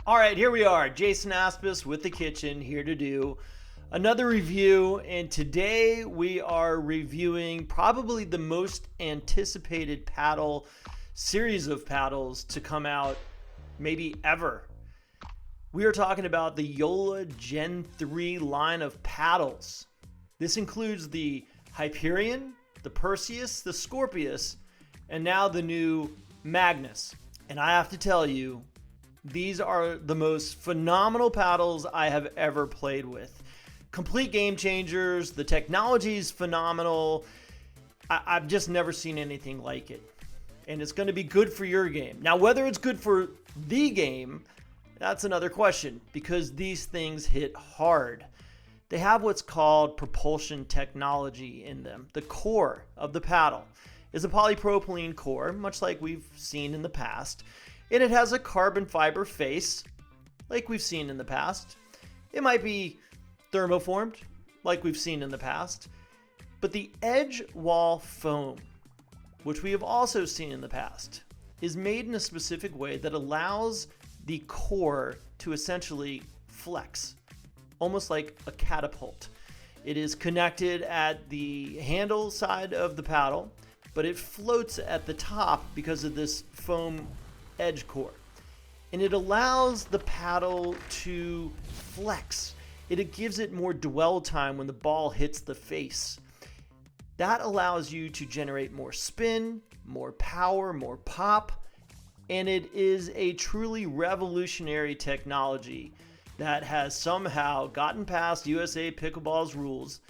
All right, here we are. Jason Aspis with The Kitchen, here to do another review. And today we are reviewing probably the most anticipated paddle series of paddles to come out maybe ever. We are talking about the Joola Gen 3 line of paddles. This includes the Hyperion, the Perseus, the Scorpeus, and now the new Magnus. And I have to tell you, these are the most phenomenal paddles I have ever played with. Complete game changers. The technology is phenomenal. I've just never seen anything like it. And it's going to be good for your game. Now, whether it's good for the game, that's another question, because these things hit hard. They have what's called propulsion technology in them. The core of the paddle is a polypropylene core, much like we've seen in the past. And it has a carbon fiber face, like we've seen in the past. It might be thermoformed, like we've seen in the past. But the edge wall foam, which we have also seen in the past, is made in a specific way that allows the core to essentially flex, almost like a catapult. It is connected at the handle side of the paddle, but it floats at the top because of this foam edge core, and it allows the paddle to flex. It gives it more dwell time when the ball hits the face. That allows you to generate more spin, more power, more pop, and it is a truly revolutionary technology that has somehow gotten past USA Pickleball's rules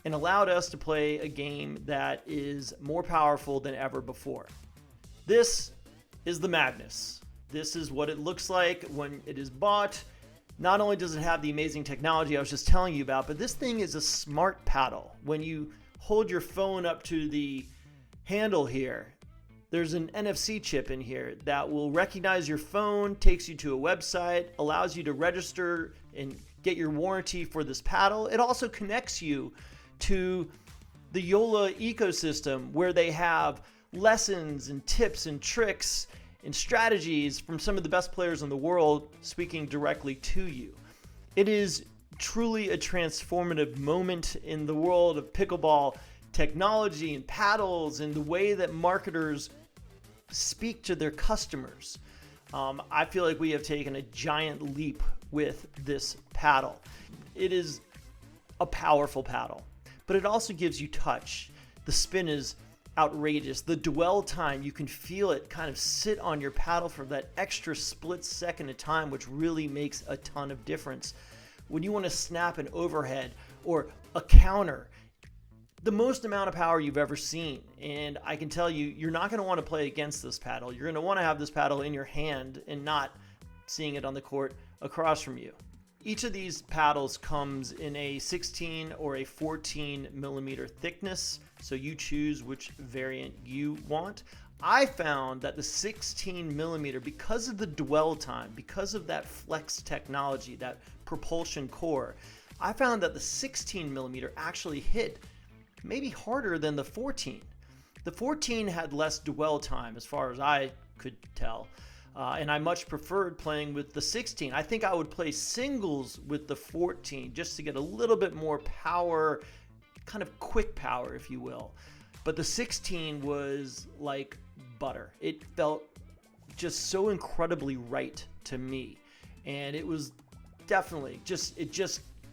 and allowed us to play a game that is more powerful than ever before. This is the Magnus. This is what it looks like when it is bought. Not only does it have the amazing technology I was just telling you about, but this thing is a smart paddle. When you hold your phone up to the handle here, there's an NFC chip in here that will recognize your phone, takes you to a website, allows you to register and get your warranty for this paddle. It also connects you to the Joola ecosystem, where they have lessons and tips and tricks and strategies from some of the best players in the world speaking directly to you. It is truly a transformative moment in the world of pickleball technology and paddles and the way that marketers speak to their customers. I feel like we have taken a giant leap with this paddle. It is a powerful paddle, but it also gives you touch. The spin is outrageous. The dwell time, you can feel it kind of sit on your paddle for that extra split second of time, which really makes a ton of difference. When you want to snap an overhead or a counter, the most amount of power you've ever seen. And I can tell you, you're not going to want to play against this paddle. You're going to want to have this paddle in your hand and not seeing it on the court across from you. Each of these paddles comes in a 16 or a 14 millimeter thickness, so you choose which variant you want. I found that the 16 millimeter, because of the dwell time, because of that flex technology, that propulsion core, I found that the 16 millimeter actually hit maybe harder than the 14. The 14 had less dwell time as far as I could tell. And I much preferred playing with the 16. I think I would play singles with the 14 just to get a little bit more power, kind of quick power, if you will. But the 16 was like butter. It felt just so incredibly right to me. And it was definitely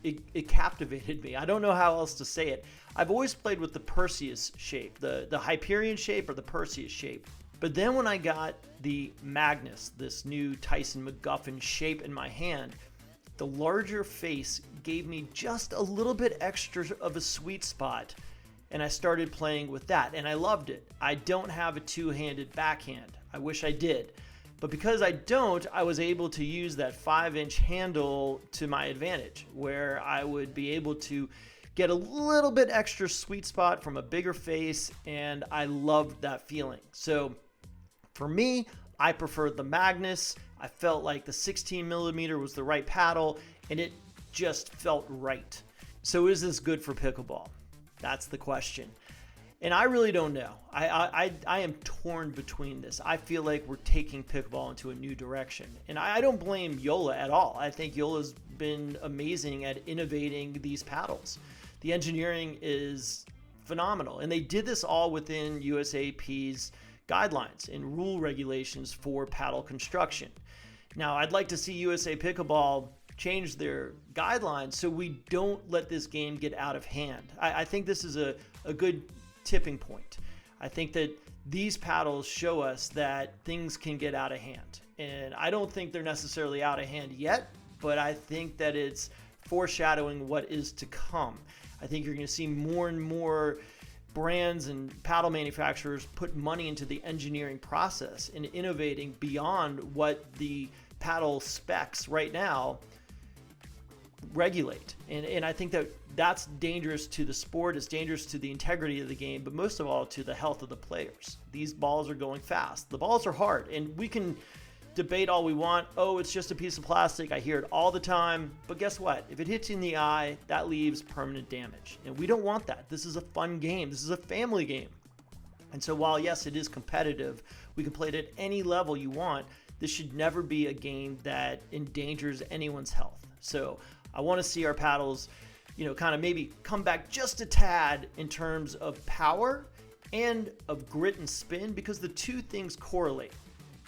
it captivated me. I don't know how else to say it. I've always played with the Perseus shape, the Hyperion shape or the Perseus shape. But then when I got the Magnus, this new Tyson McGuffin shape in my hand, the larger face gave me just a little bit extra of a sweet spot, and I started playing with that, and I loved it. I don't have a two-handed backhand. I wish I did. But because I don't, I was able to use that 5-inch handle to my advantage, where I would be able to get a little bit extra sweet spot from a bigger face, and I loved that feeling. So for me, I preferred the Magnus. I felt like the 16 millimeter was the right paddle, and it just felt right. So is this good for pickleball? That's the question. And I really don't know. I am torn between this. I feel like we're taking pickleball into a new direction. And I don't blame Joola at all. I think Joola's been amazing at innovating these paddles. The engineering is phenomenal. And they did this all within USAP's guidelines and rule regulations for paddle construction. Now, I'd like to see USA Pickleball change their guidelines so we don't let this game get out of hand. I think this is a good tipping point. I think that these paddles show us that things can get out of hand. And I don't think they're necessarily out of hand yet, but I think that it's foreshadowing what is to come. I think you're going to see more and more brands and paddle manufacturers put money into the engineering process and innovating beyond what the paddle specs right now regulate. And I think that that's dangerous to the sport. It's dangerous to the integrity of the game, but most of all to the health of the players. These balls are going fast. The balls are hard, and we can debate all we want. Oh, it's just a piece of plastic. I hear it all the time. But guess what? If it hits you in the eye, that leaves permanent damage. And we don't want that. This is a fun game. This is a family game. And so while, yes, it is competitive, we can play it at any level you want. This should never be a game that endangers anyone's health. So I want to see our paddles, kind of maybe come back just a tad in terms of power and of grit and spin, because the two things correlate.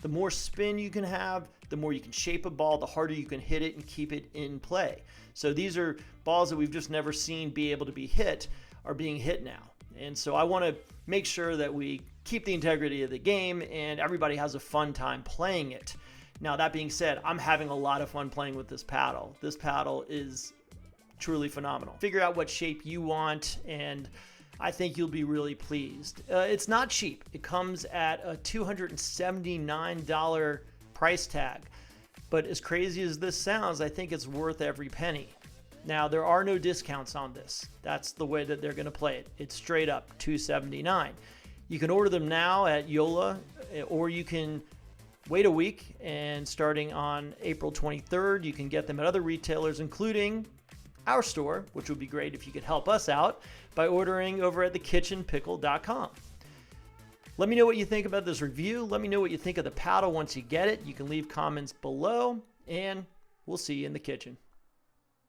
The more spin you can have, the more you can shape a ball, the harder you can hit it and keep it in play. So these are balls that we've just never seen be able to be hit are being hit now. And so I want to make sure that we keep the integrity of the game and everybody has a fun time playing it. Now, that being said, I'm having a lot of fun playing with this paddle. This paddle is truly phenomenal. Figure out what shape you want, and I think you'll be really pleased. It's not cheap. It comes at a $279 price tag. But as crazy as this sounds, I think it's worth every penny. Now, there are no discounts on this. That's the way that they're going to play it. It's straight up $279. You can order them now at Joola, or you can wait a week, and starting on April 23rd, you can get them at other retailers, including our store, which would be great if you could help us out by ordering over at thekitchenpickle.com. Let me know what you think about this review. Let me know what you think of the paddle once you get it. You can leave comments below, and we'll see you in the kitchen.